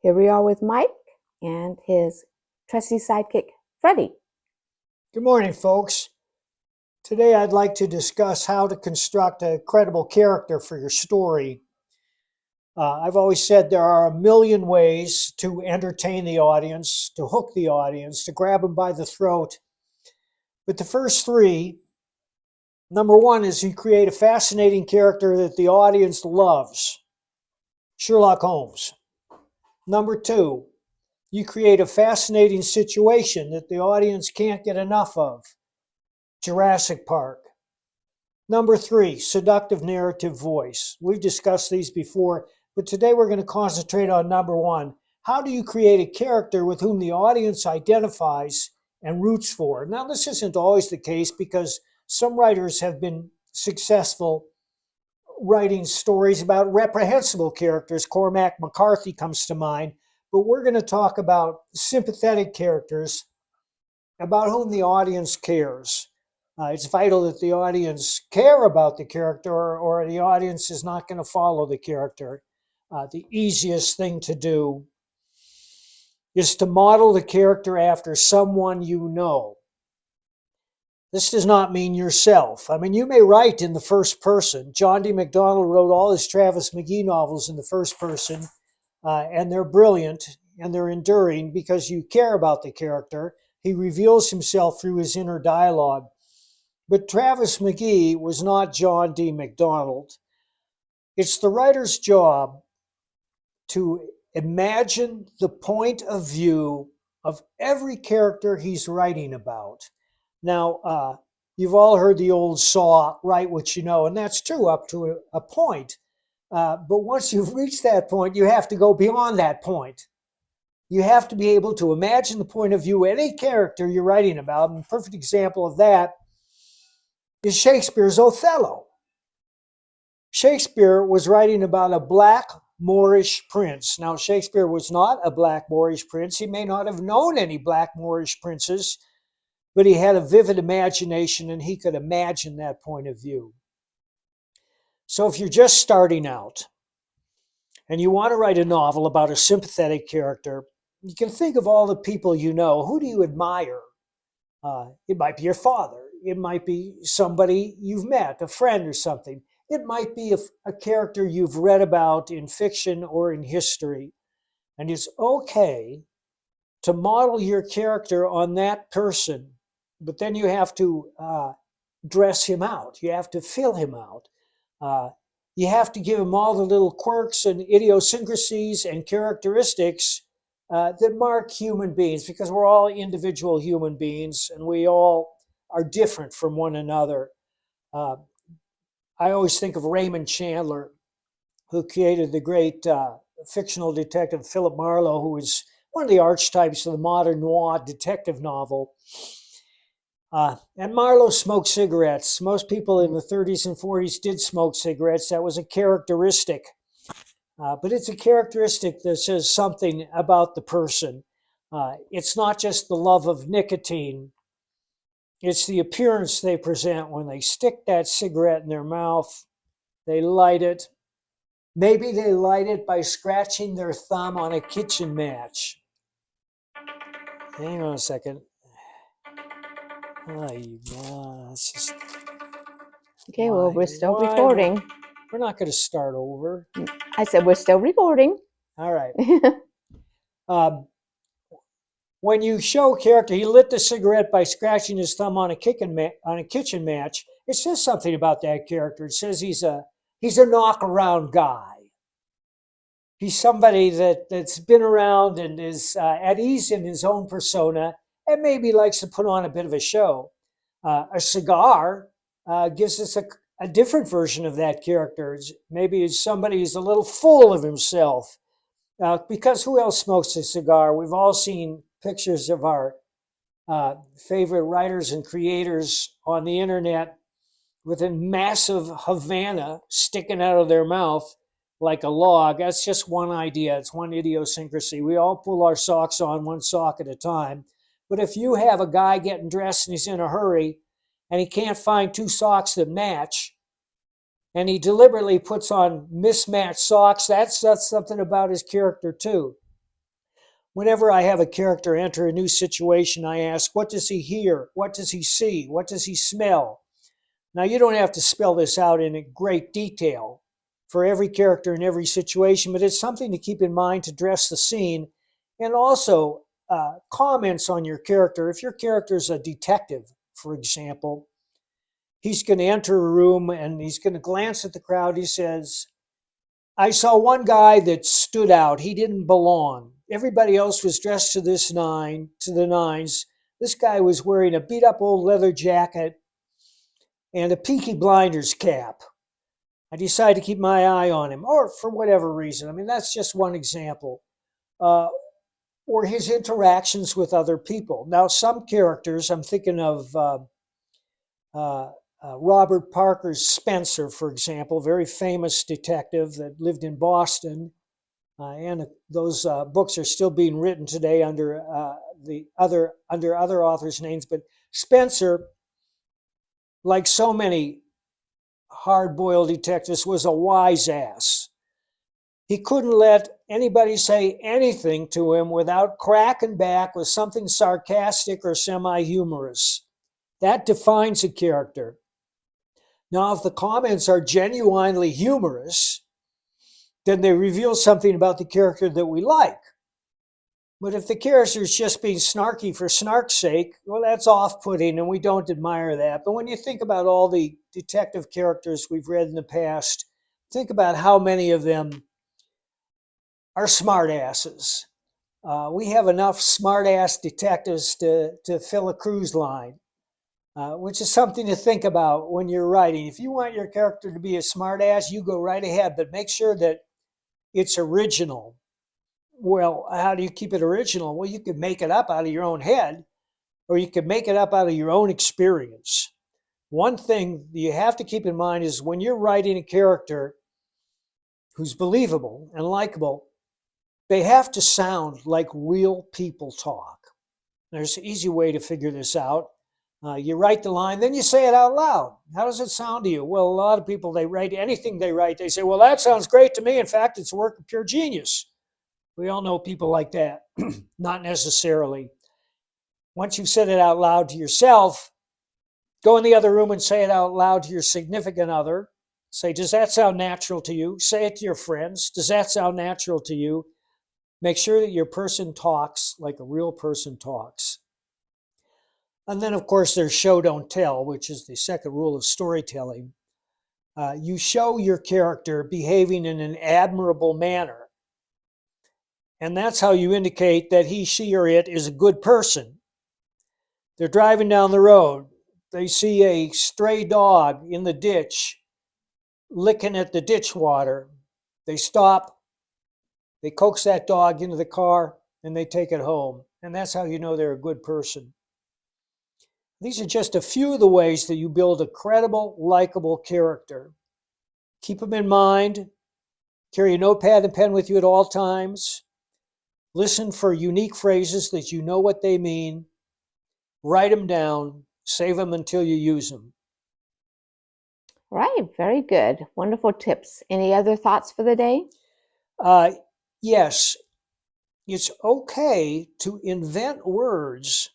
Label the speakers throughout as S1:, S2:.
S1: Here we are with Mike and his trusty sidekick, Freddie.
S2: Good morning, folks. Today I'd like to discuss how to construct a credible character for your story. I've always said there are a million ways to entertain the audience, to hook the audience, to grab them by the throat. But the first three, number one is you create a fascinating character that the audience loves. Sherlock Holmes. Number two, you create a fascinating situation that the audience can't get enough of. Jurassic Park. Number three, seductive narrative voice. We've discussed these before, but today we're going to concentrate on number one. How do you create a character with whom the audience identifies and roots for? Now, this isn't always the case because some writers have been successful writing stories about reprehensible characters. Cormac McCarthy comes to mind, but we're going to talk about sympathetic characters about whom the audience cares. It's vital that the audience care about the character or the audience is not going to follow the character. The easiest thing to do is to model the character after someone you know. This does not mean yourself. I mean, you may write in the first person. John D. MacDonald wrote all his Travis McGee novels in the first person, and they're brilliant and they're enduring because you care about the character. He reveals himself through his inner dialogue. But Travis McGee was not John D. MacDonald. It's the writer's job to imagine the point of view of every character he's writing about. Now, you've all heard the old saw, write what you know, and that's true up to a point. But once you've reached that point, you have to go beyond that point. You have to be able to imagine the point of view of any character you're writing about. And a perfect example of that is Shakespeare's Othello. Shakespeare was writing about a black Moorish prince. Now, Shakespeare was not a black Moorish prince. He may not have known any black Moorish princes, but he had a vivid imagination and he could imagine that point of view. So if you're just starting out and you want to write a novel about a sympathetic character, you can think of all the people you know. Who do you admire? It might be your father. It might be somebody you've met, a friend or something. It might be a character you've read about in fiction or in history. And it's okay to model your character on that person, but then you have to dress him out. You have to fill him out. You have to give him all the little quirks and idiosyncrasies and characteristics that mark human beings, because we're all individual human beings and we all are different from one another. I always think of Raymond Chandler, who created the great fictional detective Philip Marlowe, who is one of the archetypes of the modern noir detective novel. And Marlowe smoked cigarettes. Most people in the 30s and 40s did smoke cigarettes. That was a characteristic. But it's a characteristic that says something about the person. It's not just the love of nicotine. It's the appearance they present when they stick that cigarette in their mouth. They light it. Maybe they light it by scratching their thumb on a kitchen match. Hang on a second. It's just,
S1: Okay, well, we're still recording.
S2: We're not going to start over.
S1: I said we're still recording.
S2: All right. When you show a character, he lit the cigarette by scratching his thumb on a kitchen match, it says something about that character. It says he's a knock-around guy. He's somebody that's been around and is at ease in his own persona and maybe likes to put on a bit of a show. A cigar gives us a different version of that character. Maybe it's somebody who's a little full of himself. Because who else smokes a cigar? We've all seen pictures of our favorite writers and creators on the internet with a massive Havana sticking out of their mouth like a log. That's just one idea. It's one idiosyncrasy. We all pull our socks on one sock at a time. But if you have a guy getting dressed and he's in a hurry and he can't find two socks that match, and he deliberately puts on mismatched socks, that's something about his character too. Whenever I have a character enter a new situation, I ask, what does he hear? What does he see? What does he smell? Now, you don't have to spell this out in great detail for every character in every situation, but it's something to keep in mind to dress the scene, and also comments on your character. If your character is a detective, for example, he's going to enter a room and he's going to glance at the crowd. He says, I saw one guy that stood out. He didn't belong. Everybody else was dressed to the nines. This guy was wearing a beat up old leather jacket and a Peaky Blinders cap. I decided to keep my eye on him, or for whatever reason. I mean, that's just one example. Or his interactions with other people. Now, some characters, I'm thinking of Robert Parker's Spencer, for example, very famous detective that lived in Boston. And those books are still being written today under other authors' names. But Spencer, like so many hard-boiled detectives, was a wise ass. He couldn't let anybody say anything to him without cracking back with something sarcastic or semi-humorous. That defines a character. Now, if the comments are genuinely humorous, then they reveal something about the character that we like. But if the character is just being snarky for snark's sake, well, that's off-putting and we don't admire that. But when you think about all the detective characters we've read in the past, think about how many of them are smartasses. We have enough smartass detectives to fill a cruise line, which is something to think about when you're writing. If you want your character to be a smartass, you go right ahead, but make sure that it's original. Well, how do you keep it original? Well, you could make it up out of your own head, or you could make it up out of your own experience. One thing you have to keep in mind is when you're writing a character who's believable and likable, they have to sound like real people talk. There's an easy way to figure this out. You write the line, then you say it out loud. How does it sound to you? Well, a lot of people, they write anything they write, they say, well, that sounds great to me. In fact, it's a work of pure genius. We all know people like that. Not necessarily. Once you've said it out loud to yourself, go in the other room and say it out loud to your significant other. Say, does that sound natural to you? Say it to your friends. Does that sound natural to you? Make sure that your person talks like a real person talks. And then, of course, there's show, don't tell, which is the second rule of storytelling. You show your character behaving in an admirable manner. And that's how you indicate that he, she, or it is a good person. They're driving down the road. They see a stray dog in the ditch, licking at the ditch water. They stop. They coax that dog into the car, and they take it home. And that's how you know they're a good person. These are just a few of the ways that you build a credible, likable character. Keep them in mind. Carry a notepad and pen with you at all times. Listen for unique phrases that you know what they mean. Write them down. Save them until you use them.
S1: Right, very good. Wonderful tips. Any other thoughts for the day?
S2: Yes, it's okay to invent words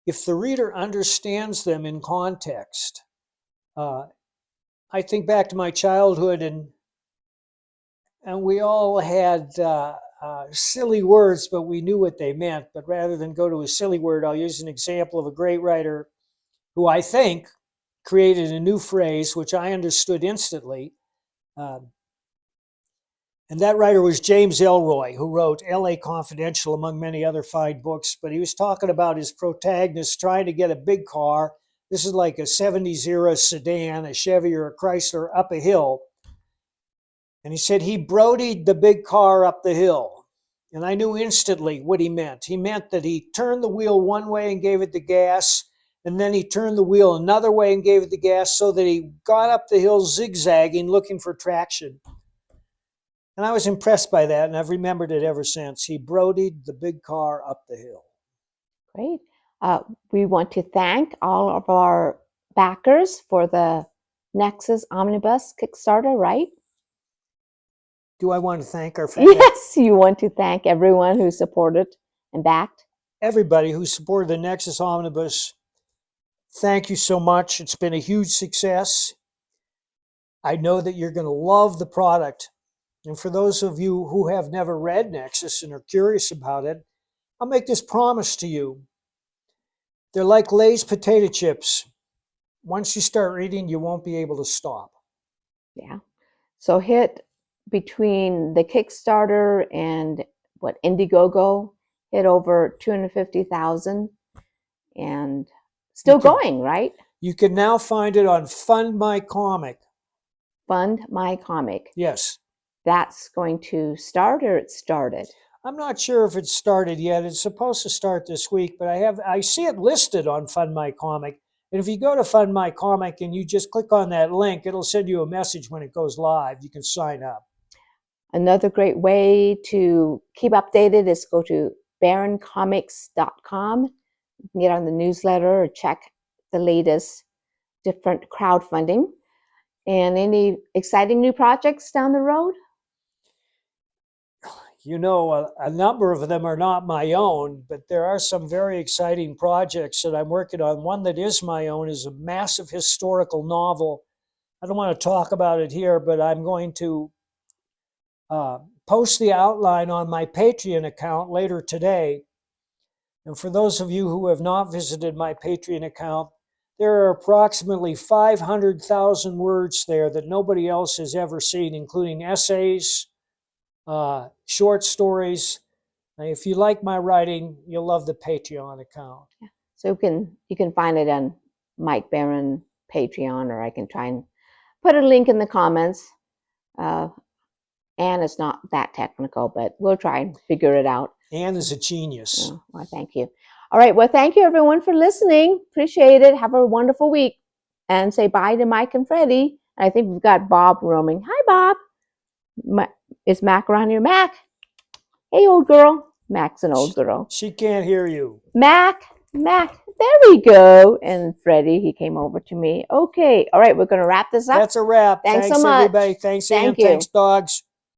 S2: if the reader understands them in context. I think back to my childhood, and we all had silly words, but we knew what they meant. But rather than go to a silly word, I'll use an example of a great writer who I think created a new phrase, which I understood instantly. And that writer was James Ellroy, who wrote L.A. Confidential, among many other fine books. But he was talking about his protagonist trying to get a big car. This is like a 70s era sedan, a Chevy or a Chrysler, up a hill. And he said he brodied the big car up the hill. And I knew instantly what he meant. He meant that he turned the wheel one way and gave it the gas, and then he turned the wheel another way and gave it the gas, so that he got up the hill zigzagging, looking for traction. And I was impressed by that, and I've remembered it ever since. He brodied the big car up the hill.
S1: Great. We want to thank all of our backers for the Nexus Omnibus Kickstarter, right?
S2: Do I want to thank our family?
S1: Yes, you want to thank everyone who supported and backed.
S2: Everybody who supported the Nexus Omnibus. Thank you so much. It's been a huge success. I know that you're going to love the product. And for those of you who have never read Nexus and are curious about it, I'll make this promise to you. They're like Lay's potato chips. Once you start reading, you won't be able to stop.
S1: Yeah. So hit between the Kickstarter and Indiegogo, hit over 250,000 and still going, right?
S2: You can now find it on Fund My Comic.
S1: Fund My Comic.
S2: Yes.
S1: That's going to start, or it started?
S2: I'm not sure if it's started yet. It's supposed to start this week, but I see it listed on Fund My Comic. And if you go to Fund My Comic and you just click on that link, it'll send you a message when it goes live. You can sign up.
S1: Another great way to keep updated is go to baroncomics.com. You can get on the newsletter or check the latest different crowdfunding. And any exciting new projects down the road?
S2: You know, a number of them are not my own, but there are some very exciting projects that I'm working on. One that is my own is a massive historical novel. I don't want to talk about it here, but I'm going to post the outline on my Patreon account later today. And for those of you who have not visited my Patreon account, there are approximately 500,000 words there that nobody else has ever seen, including essays, short stories. If you like my writing, you'll love the Patreon account.
S1: Yeah. So you can find it on Mike Baron Patreon, or I can try and put a link in the comments. Anne is not that technical, but we'll try and figure it out.
S2: Anne is a genius.
S1: Oh, well, thank you. All right. Well, thank you everyone for listening. Appreciate it. Have a wonderful week. And say bye to Mike and Freddie. I think we've got Bob roaming. Hi, Bob. Is Mac around here? Mac. Hey, old girl. Mac's an old girl.
S2: She can't hear you.
S1: Mac. There we go. And Freddie, he came over to me. Okay. All right. We're going to wrap this up.
S2: That's a wrap.
S1: Thanks so
S2: Thanks
S1: much.
S2: everybody. Thanks, Anne.
S1: Thank you.
S2: Thanks, dogs.